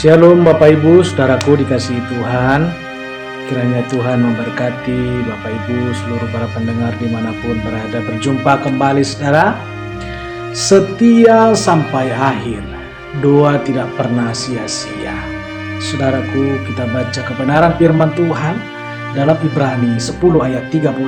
Shalom Bapak Ibu, saudaraku dikasihi Tuhan. Kiranya Tuhan memberkati Bapak Ibu, seluruh para pendengar dimanapun berada. Berjumpa kembali saudara. Setia sampai akhir, doa tidak pernah sia-sia. Saudaraku, kita baca kebenaran firman Tuhan dalam Ibrani 10 ayat 36.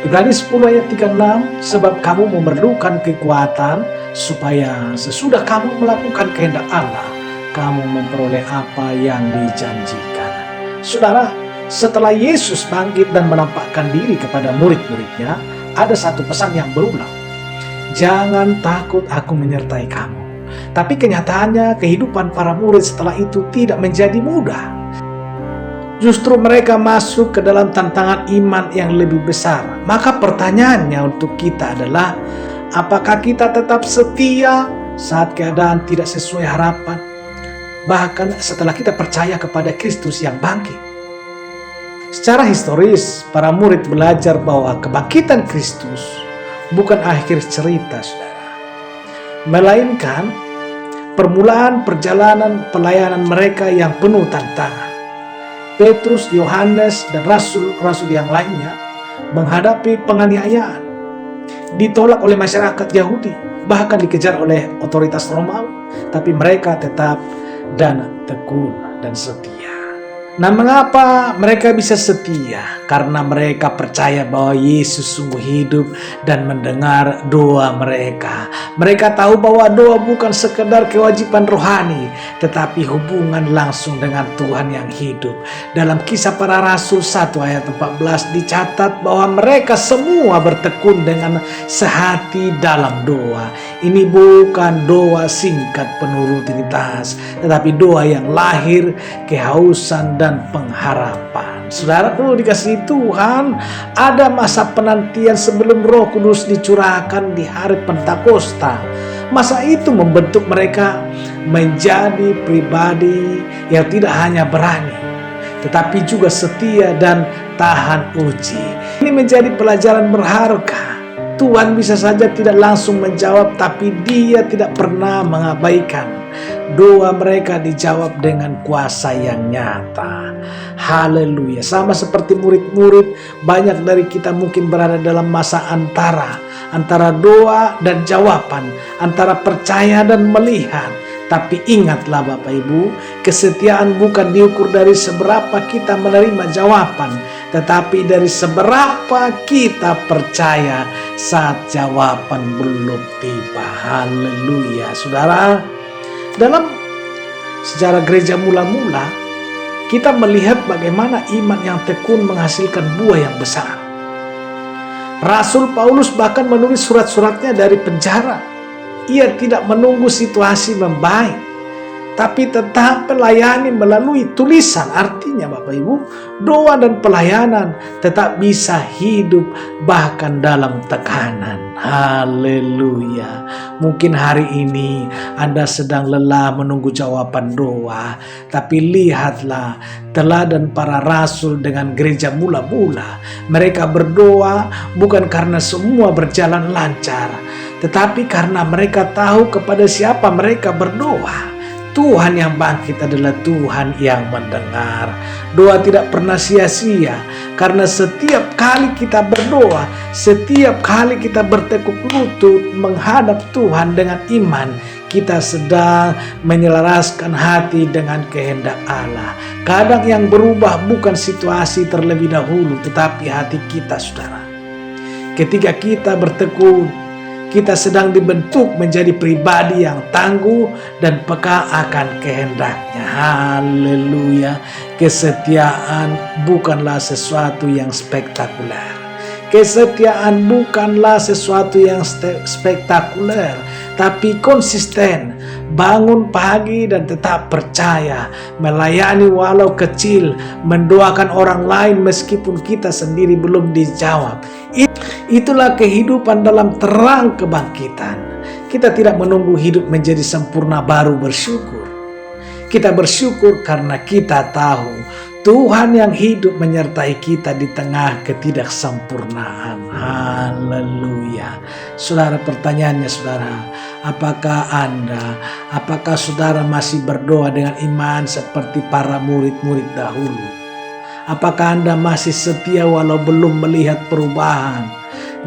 Ibrani 10 ayat 36, sebab kamu memerlukan kekuatan supaya sesudah kamu melakukan kehendak Allah, kamu memperoleh apa yang dijanjikan. Saudara, setelah Yesus bangkit dan menampakkan diri kepada murid-muridnya, ada satu pesan yang berulang. Jangan takut, aku menyertai kamu. Tapi kenyataannya kehidupan para murid setelah itu tidak menjadi mudah. Justru mereka masuk ke dalam tantangan iman yang lebih besar. Maka pertanyaannya untuk kita adalah, apakah kita tetap setia saat keadaan tidak sesuai harapan? Bahkan setelah kita percaya kepada Kristus yang bangkit. Secara historis, para murid belajar bahwa kebangkitan Kristus bukan akhir cerita, saudara, melainkan permulaan perjalanan pelayanan mereka yang penuh tantangan. Petrus, Yohanes, dan rasul-rasul yang lainnya menghadapi penganiayaan, ditolak oleh masyarakat Yahudi, bahkan dikejar oleh otoritas Romawi, tapi mereka tetap dan tekun dan setia. Nah, mengapa mereka bisa setia? Karena mereka percaya bahwa Yesus sungguh hidup dan mendengar doa mereka. Mereka tahu bahwa doa bukan sekedar kewajiban rohani, tetapi hubungan langsung dengan Tuhan yang hidup. Dalam Kisah Para Rasul 1 ayat 14 dicatat bahwa mereka semua bertekun dengan sehati dalam doa. Ini bukan doa singkat penuh rutinitas, tetapi doa yang lahir kehausan dan pengharapan. Saudara perlu dikasihi Tuhan, ada masa penantian sebelum Roh Kudus dicurahkan di hari Pentakosta. Masa itu membentuk mereka menjadi pribadi yang tidak hanya berani, tetapi juga setia dan tahan uji. Ini menjadi pelajaran berharga. Tuhan bisa saja tidak langsung menjawab, tapi Dia tidak pernah mengabaikan. Doa mereka dijawab dengan kuasa yang nyata. Haleluya. Sama seperti murid-murid, banyak dari kita mungkin berada dalam masa antara doa dan jawaban, antara percaya dan melihat. Tapi ingatlah Bapak Ibu, kesetiaan bukan diukur dari seberapa kita menerima jawaban, tetapi dari seberapa kita percaya saat jawaban belum tiba. Haleluya. Saudara, dalam sejarah gereja mula-mula, kita melihat bagaimana iman yang tekun menghasilkan buah yang besar. Rasul Paulus bahkan menulis surat-suratnya dari penjara. Ia tidak menunggu situasi membaik, tapi tetap melayani melalui tulisan. Artinya Bapak Ibu, doa dan pelayanan tetap bisa hidup bahkan dalam tekanan. Haleluya. Mungkin hari ini Anda sedang lelah menunggu jawaban doa, tapi lihatlah teladan para rasul dengan gereja mula-mula. Mereka berdoa bukan karena semua berjalan lancar, tetapi karena mereka tahu kepada siapa mereka berdoa. Tuhan yang bangkit adalah Tuhan yang mendengar. Doa tidak pernah sia-sia, karena setiap kali kita berdoa, setiap kali kita bertekuk lutut menghadap Tuhan dengan iman, kita sedang menyelaraskan hati dengan kehendak Allah. Kadang yang berubah bukan situasi terlebih dahulu, tetapi hati kita, saudara. Ketika kita bertekun, kita sedang dibentuk menjadi pribadi yang tangguh dan peka akan kehendaknya. Haleluya. Kesetiaan bukanlah sesuatu yang spektakuler. Kesetiaan bukanlah sesuatu yang spektakuler, tapi konsisten, bangun pagi dan tetap percaya, melayani walau kecil, mendoakan orang lain meskipun kita sendiri belum dijawab. Itulah kehidupan dalam terang kebangkitan. Kita tidak menunggu hidup menjadi sempurna baru bersyukur. Kita bersyukur karena kita tahu Tuhan yang hidup menyertai kita di tengah ketidaksempurnaan. Haleluya. Saudara, pertanyaannya saudara, apakah saudara masih berdoa dengan iman seperti para murid-murid dahulu? Apakah Anda masih setia walau belum melihat perubahan?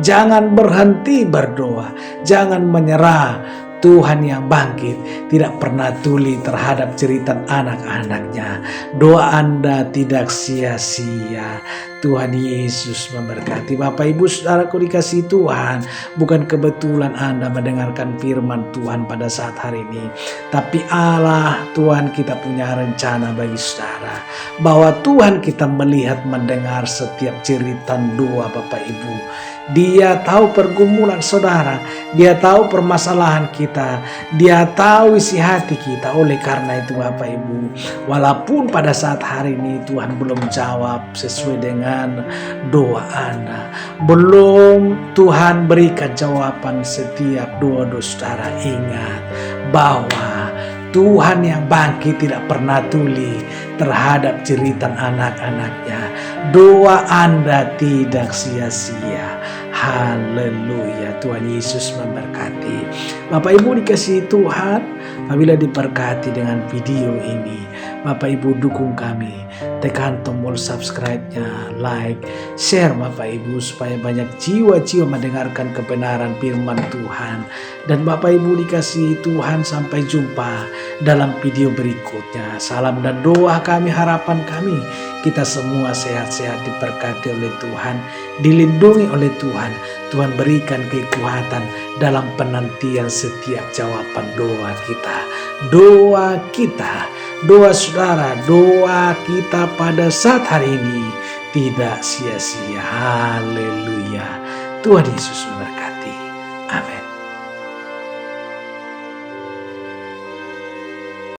Jangan berhenti berdoa, jangan menyerah. Tuhan yang bangkit tidak pernah tuli terhadap cerita anak-anaknya. Doa Anda tidak sia-sia. Tuhan Yesus memberkati. Bapak Ibu Saudaraku dikasihi Tuhan, bukan kebetulan Anda mendengarkan firman Tuhan pada saat hari ini, tapi Allah Tuhan kita punya rencana bagi saudara, bahwa Tuhan kita melihat mendengar setiap cerita doa Bapak Ibu. Dia tahu pergumulan saudara, Dia tahu permasalahan kita, Dia tahu isi hati kita. Oleh karena itu Bapak Ibu, walaupun pada saat hari ini Tuhan belum jawab sesuai dengan doa Anda, belum Tuhan berikan jawaban setiap doa-doa saudara, ingat bahwa Tuhan yang bangkit tidak pernah tuli terhadap cerita anak-anaknya. Doa Anda tidak sia-sia. Haleluya. Tuhan Yesus memberkati. Bapak Ibu dikasihi Tuhan, apabila diberkati dengan video ini, Bapak Ibu dukung kami. Tekan tombol subscribe-nya, like, share Bapak Ibu, supaya banyak jiwa-jiwa mendengarkan kebenaran firman Tuhan. Dan Bapak Ibu dikasihi Tuhan, sampai jumpa dalam video berikutnya. Salam dan doa kami, harapan kami, kita semua sehat-sehat, diberkati oleh Tuhan, dilindungi oleh Tuhan. Tuhan berikan kekuatan dalam penantian setiap jawaban doa kita. Doa kita, doa saudara, doa kita pada saat hari ini tidak sia-sia. Haleluya. Tuhan Yesus memberkati. Amin.